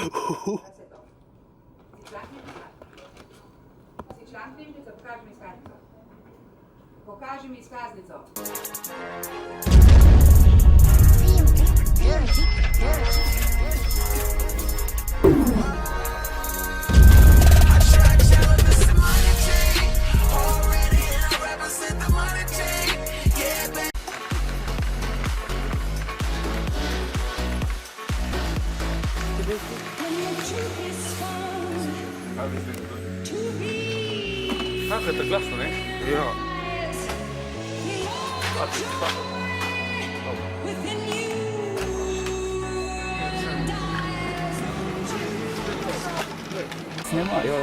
Si član knjižnice, pokaži mi izkaznico. Pokaži mi izkaznico. Kako je to glasno, ne? Ja. A ti pa? Snema? Ja.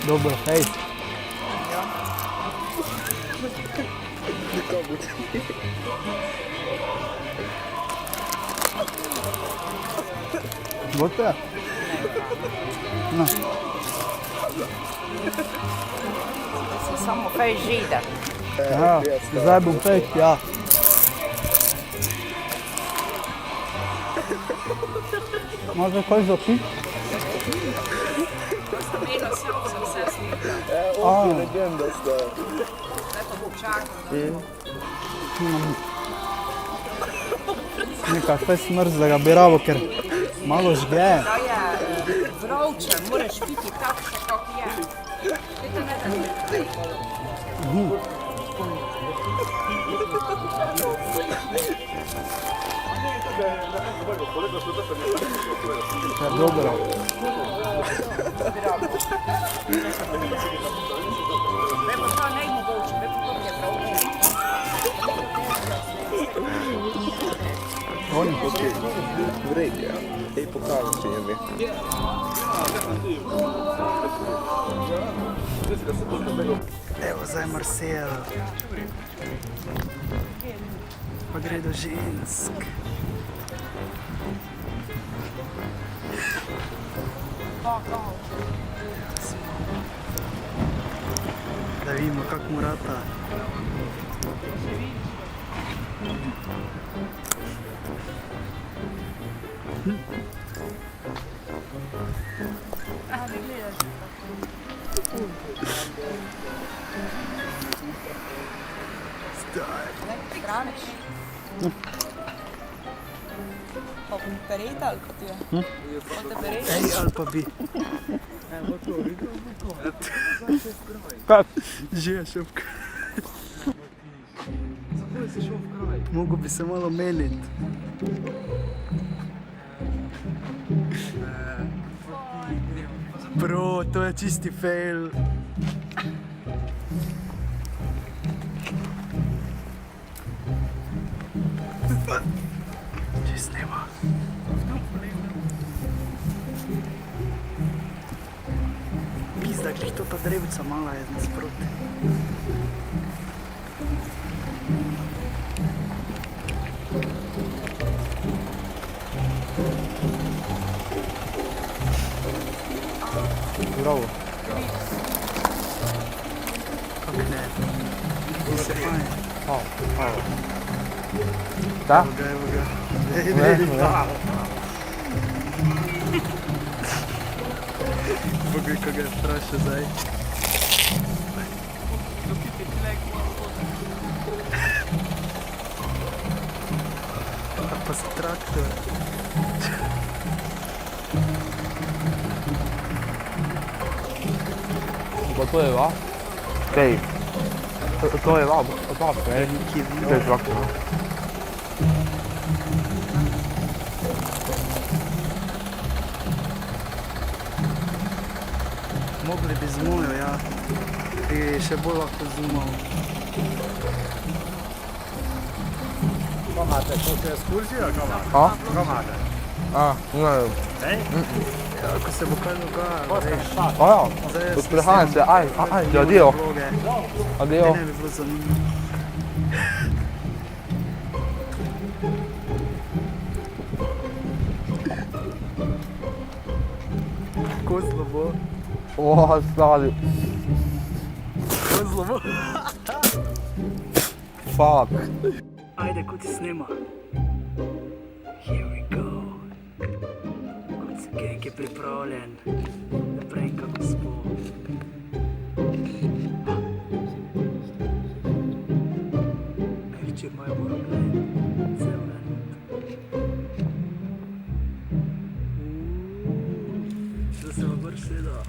Dobro, hej. Bote? No. Samo kaj žida. Ja, zdaj bom pek, ja. Može kaj zapiti? Meno sam vse smika. Legenda sta. Zdaj pa bom čakal. Nekaj fest mrz, da ga bi rabo, ker malo žge. To je vroče, moraš piti takšne, kak je. Ti to ne da. Ja, dobro. Vemo, to je najmogoče, vemo, to je vroče. Oni. V redu, ja. Ej, pokažem ti je mi. Evo zdaj Marcel. Pa gre do žensk. Da vidimo kak mu rata. Hraniš? Pa bom pereta ali pa ti je? Pa te pereta? Ej, ali pa bi. Kak? Že je šel v kraj. Zakaj si šel v kraj? Mogo bi se malo meniti. Bro, to je čisti fail. Če snema. Pizda, glih to ta drevica mala je nasproti. Bravo. Kako ne? Ti se fajn. Da? Evo ga. Pogaj, ko ga je vprašal zdaj. Pa si traktor. Pa to je va? Kaj? To je va, ne? Nekje To je vino. traktor. Mogli bi z mojo, ja. Bi še bolj lahko zumal. Kaj imate, to je ekskurzija, kaj imate? A? Kaj imate? Ne vem. Ja, ko se bo kaj dogajalo, Poskaj veš. šat. A ja, Zdaj jaz sprehajam se, snemam adijo. vloge. Adijo. Ne bi bilo zanimivo. Kako slabo. O, stari. Kako slabo. Fuck. Ajde, ko ti snema. Here we go. Kot se gang je pripravljen. Da prenka gospod. Večer moj moram gledati. Cel dan. Da se vam vrš seda.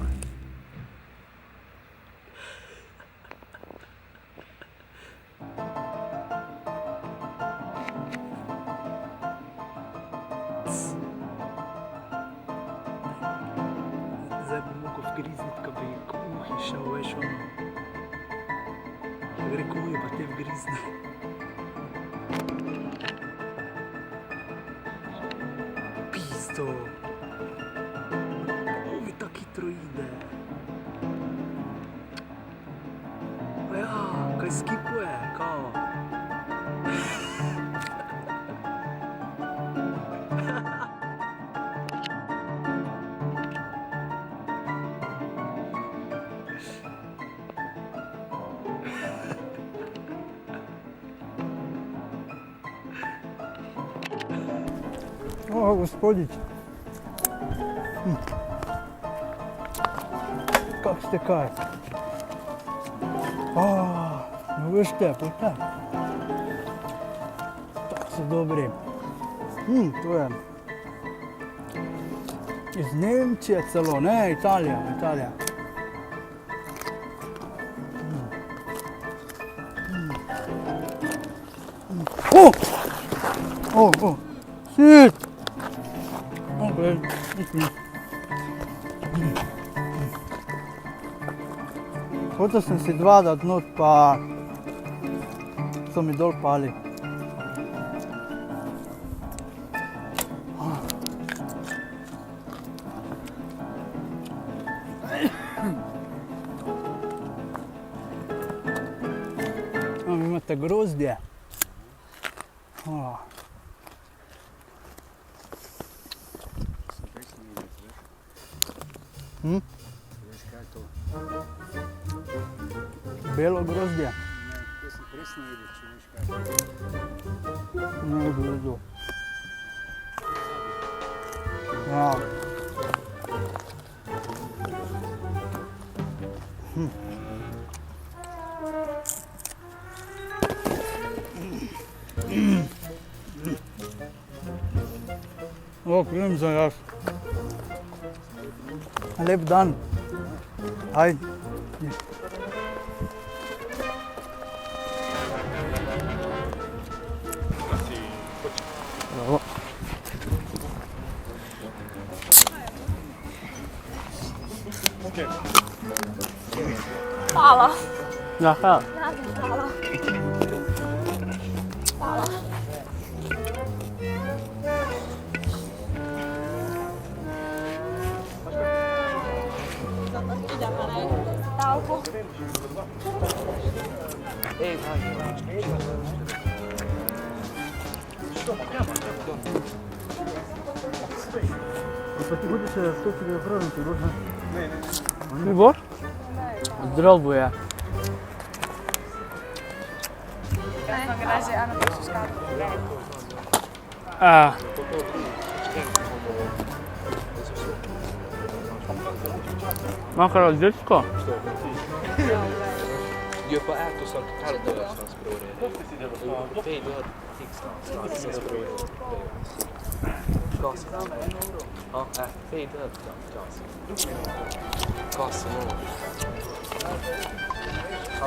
Zdaj bi mogel vgrizniti, ko bi k uhi šel, veš ono. Da gre k uhi, pa te vgrizne. Pizdo. Uvi tako hitro ide. Pa ja, kaj skipuje, kao. O, gospodič. Kak ste kaj? No veš te, pa te. Tak so dobri. To je iz Nemčije celo, ne, Italija. Shit! Okay. Hotel sem si dva dati not, pa so mi dol pali. Imate grozdje. Veš kaj je to? Belo grozdje. Jaz sem presno videl, če veš kaj je to. Ne vidu. Ja. O, grem za jaz. Lep dan. Ajde. Bravo. Hvala. Ja, hvala. Hvala. Hvala. Idemo na jednu stavku. Ej, Pa ti hočeš skočiti v pravem, ti boš, ne? mi boš? Zdravo je. Kaj smo graži, Ana, pišeš kako? Manjka različko? Gör på ät och salt och kallt och språk. Fej, du har snart språk. Gas. Ja, fej, du har gas. Gas och mål. Ja,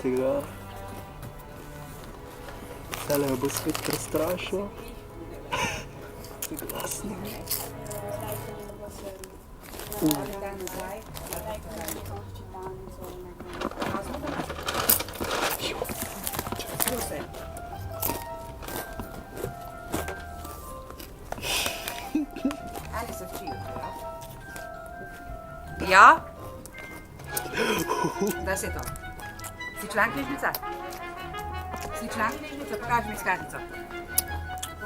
Vidite ga. Tale ga bo spet prestrašil. Glasni. Dan nazaj. Slušaj. Ajde se vči jutro, ja? Ja? Da se je to. Si član knjižnica? Si član knjižnica? Pokaži mi izkaznico.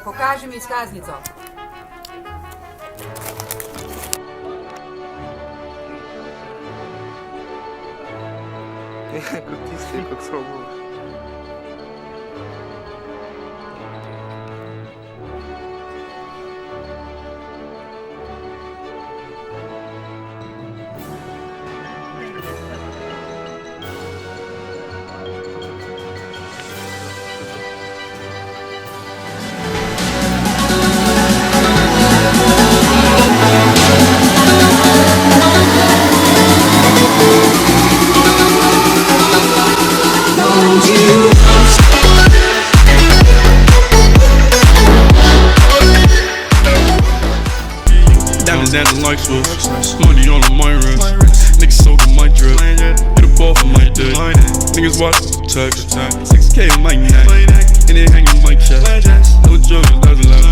Pokaži mi izkaznico. Kot tisti, kot so boš. Diamonds and the lights was money all on my wrist. Niggas sold on my drip. Hit a ball for my dick. Niggas watch the text. 6K on my neck.